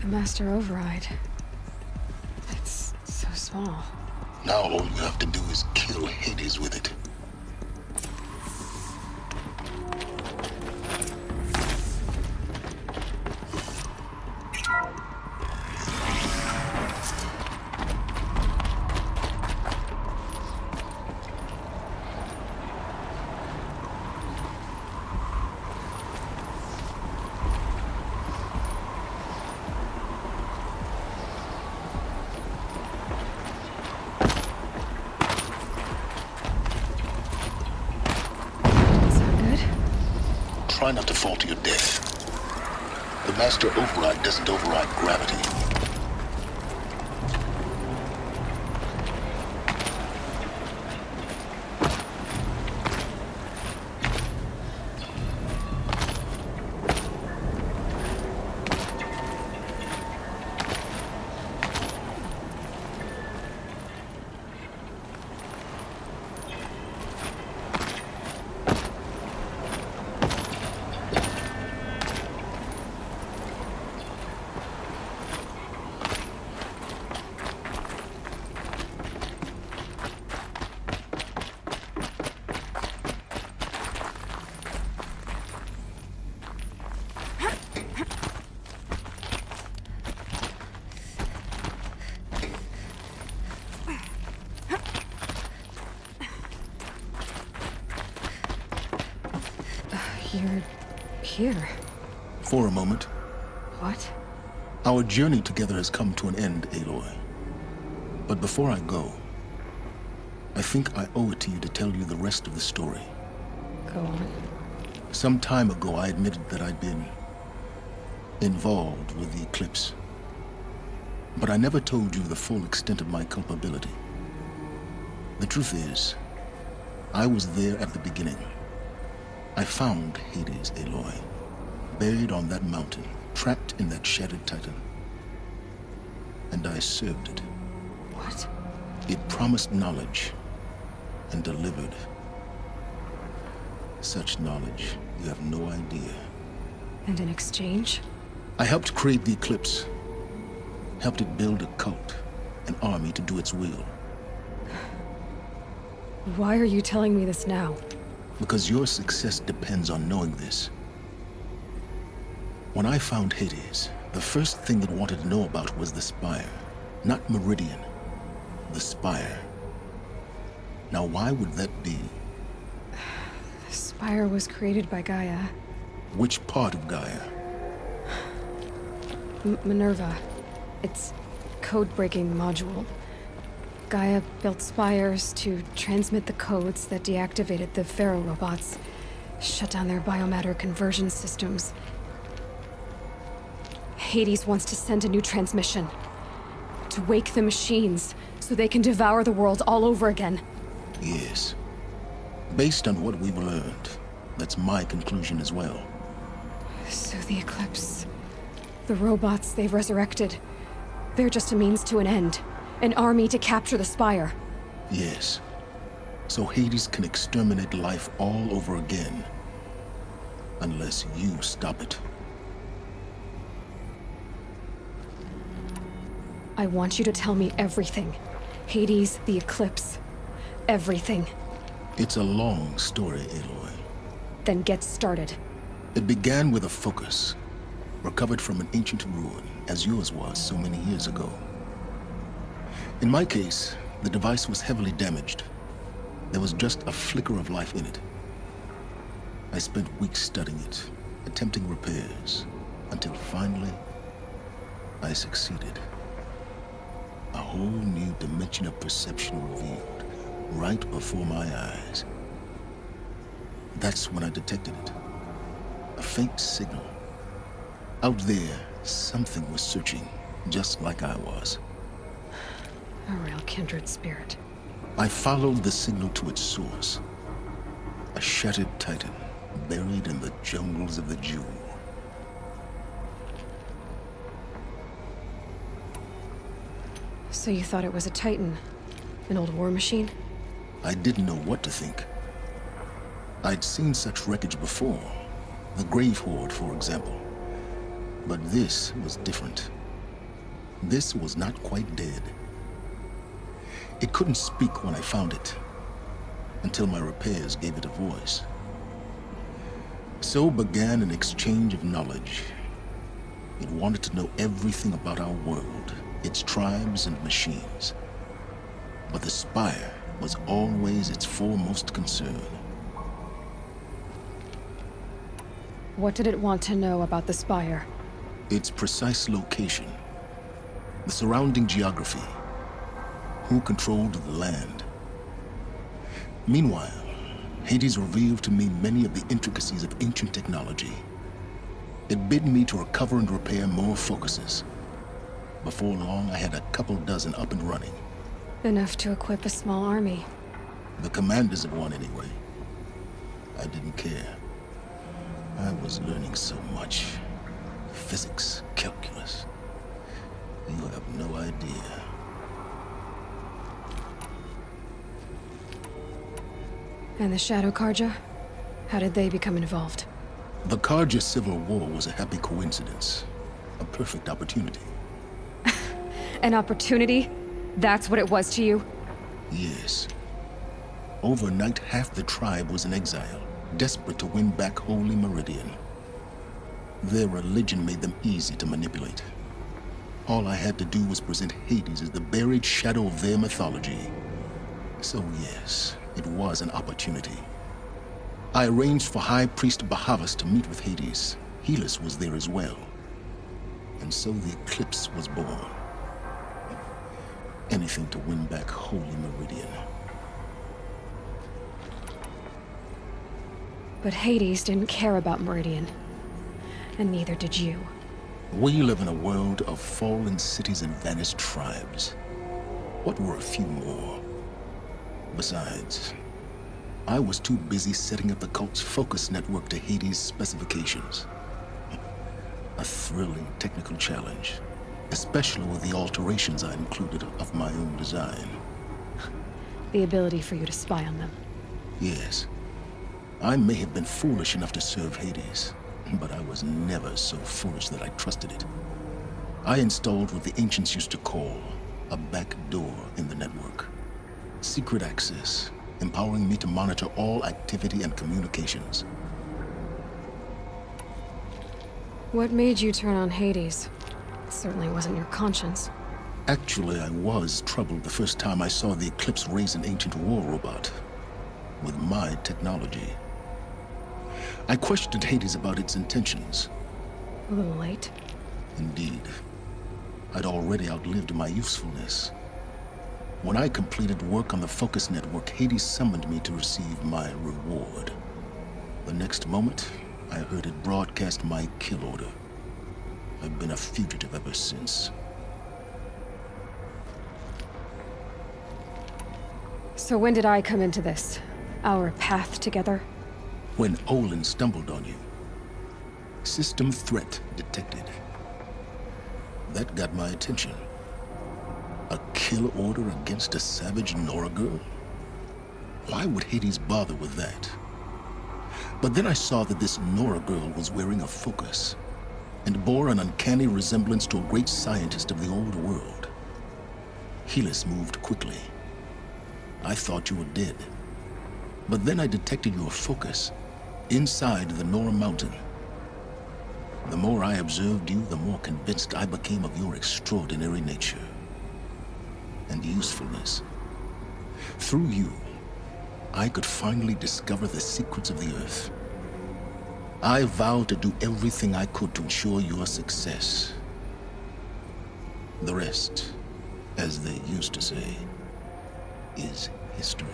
Master Override. It's so small. Now all you have to do is kill Hades with it. Try not to fall to your death. The Master Override doesn't override gravity. You're here. For a moment. What? Our journey together has come to an end, Aloy. But before I go, I think I owe it to you to tell you the rest of the story. Go on. Some time ago, I admitted that I'd been involved with the Eclipse. But I never told you the full extent of my culpability. The truth is, I was there at the beginning. I found Hades, Aloy, buried on that mountain, trapped in that shattered titan. And I served it. What? It promised knowledge and delivered. Such knowledge, you have no idea. And in exchange? I helped create the Eclipse. Helped it build a cult, an army to do its will. Why are you telling me this now? Because your success depends on knowing this. When I found Hades, the first thing it wanted to know about was the Spire. Not Meridian. The Spire. Now why would that be? The Spire was created by Gaia. Which part of Gaia? Minerva. It's code-breaking module. Gaia built spires to transmit the codes that deactivated the Pharaoh robots, shut down their biomatter conversion systems. Hades wants to send a new transmission. To wake the machines, so they can devour the world all over again. Yes. Based on what we've learned, that's my conclusion as well. So the Eclipse... the robots they've resurrected... they're just a means to an end. An army to capture the Spire. Yes. So Hades can exterminate life all over again. Unless you stop it. I want you to tell me everything. Hades, the Eclipse. Everything. It's a long story, Aloy. Then get started. It began with a focus. Recovered from an ancient ruin, as yours was so many years ago. In my case, the device was heavily damaged. There was just a flicker of life in it. I spent weeks studying it, attempting repairs, until finally, I succeeded. A whole new dimension of perception revealed, right before my eyes. That's when I detected it. A faint signal. Out there, something was searching, just like I was. A real kindred spirit. I followed the signal to its source. A shattered titan, buried in the jungles of the Jewel. So you thought it was a Titan? An old war machine? I didn't know what to think. I'd seen such wreckage before. The Grave Horde, for example. But this was different. This was not quite dead. It couldn't speak when I found it, until my repairs gave it a voice. So began an exchange of knowledge. It wanted to know everything about our world, its tribes and machines. But the Spire was always its foremost concern. What did it want to know about the Spire? Its precise location, the surrounding geography, who controlled the land. Meanwhile, Hades revealed to me many of the intricacies of ancient technology. It bid me to recover and repair more focuses. Before long, I had a couple dozen up and running. Enough to equip a small army. The commanders of one, anyway. I didn't care. I was learning so much. Physics, calculus. You have no idea. And the Shadow Carja? How did they become involved? The Carja Civil War was a happy coincidence. A perfect opportunity. An opportunity? That's what it was to you? Yes. Overnight, half the tribe was in exile, desperate to win back Holy Meridian. Their religion made them easy to manipulate. All I had to do was present Hades as the buried shadow of their mythology. So yes, it was an opportunity. I arranged for High Priest Bahavas to meet with Hades. Helis was there as well. And so the Eclipse was born. Anything to win back Holy Meridian. But Hades didn't care about Meridian. And neither did you. We live in a world of fallen cities and vanished tribes. What were a few more? Besides, I was too busy setting up the cult's focus network to Hades' specifications. A thrilling technical challenge, especially with the alterations I included of my own design. The ability for you to spy on them. Yes, I may have been foolish enough to serve Hades, but I was never so foolish that I trusted it. I installed what the ancients used to call a back door in the network. Secret access, empowering me to monitor all activity and communications. What made you turn on Hades? It certainly wasn't your conscience. Actually, I was troubled the first time I saw the Eclipse raise an ancient war robot with my technology. I questioned Hades about its intentions. A little late. Indeed. I'd already outlived my usefulness. When I completed work on the Focus Network, Hades summoned me to receive my reward. The next moment, I heard it broadcast my kill order. I've been a fugitive ever since. So when did I come into this? Our path together? When Olin stumbled on you. System threat detected. That got my attention. A kill order against a savage Nora girl? Why would Hades bother with that? But then I saw that this Nora girl was wearing a focus, and bore an uncanny resemblance to a great scientist of the old world. Helis moved quickly. I thought you were dead. But then I detected your focus inside the Nora mountain. The more I observed you, the more convinced I became of your extraordinary nature and usefulness. Through you, I could finally discover the secrets of the Earth. I vowed to do everything I could to ensure your success. The rest, as they used to say, is history.